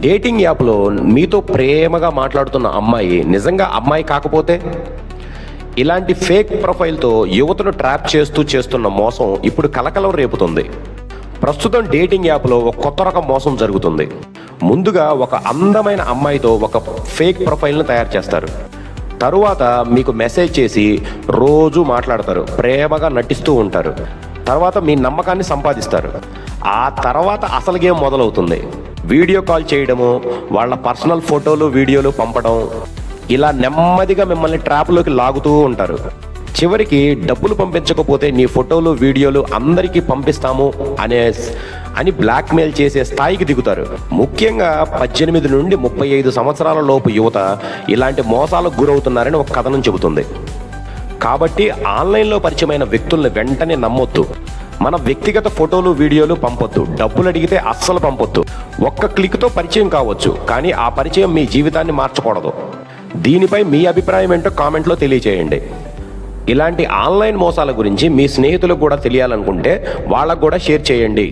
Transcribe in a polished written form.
Dating యాప్లో మీతో ప్రేమగా మాట్లాడుతున్న అమ్మాయి నిజంగా అమ్మాయి కాకపోతే? ఇలాంటి ఫేక్ ప్రొఫైల్తో యువతను ట్రాప్ చేస్తున్న మోసం ఇప్పుడు కలకలం రేపుతుంది. ప్రస్తుతం డేటింగ్ యాప్లో ఒక కొత్త రకం మోసం జరుగుతుంది. ముందుగా ఒక అందమైన అమ్మాయితో ఒక ఫేక్ ప్రొఫైల్ను తయారు చేస్తారు. తరువాత మీకు మెసేజ్ చేసి రోజు మాట్లాడతారు, ప్రేమగా నటిస్తూ ఉంటారు. తర్వాత మీ నమ్మకాన్ని సంపాదిస్తారు. ఆ తర్వాత అసలు గేమ్ మొదలవుతుంది. వీడియో కాల్ చేయడము, వాళ్ళ పర్సనల్ ఫోటోలు వీడియోలు పంపడం, ఇలా నెమ్మదిగా మిమ్మల్ని ట్రాప్లోకి లాగుతూ ఉంటారు. చివరికి డబ్బులు పంపించకపోతే నీ ఫోటోలు వీడియోలు అందరికీ పంపిస్తాము అని బ్లాక్మెయిల్ చేసే స్థాయికి దిగుతారు. ముఖ్యంగా 18 నుండి 35 సంవత్సరాల లోపు యువత ఇలాంటి మోసాలకు గురవుతున్నారని ఒక కథనం చెబుతుంది. కాబట్టి ఆన్లైన్లో పరిచయమైన వ్యక్తుల్ని వెంటనే నమ్మొద్దు. మన వ్యక్తిగత ఫోటోలు వీడియోలు పంపొద్దు. డబ్బులు అడిగితే అస్సలు పంపొద్దు. ఒక్క క్లిక్తో పరిచయం కావచ్చు, కానీ ఆ పరిచయం మీ జీవితాన్ని మార్చకూడదు. దీనిపై మీ అభిప్రాయం ఏంటో కామెంట్లో తెలియజేయండి. ఇలాంటి ఆన్లైన్ మోసాల గురించి మీ స్నేహితులకు కూడా తెలియాలనుకుంటే వాళ్ళకు కూడా షేర్ చేయండి.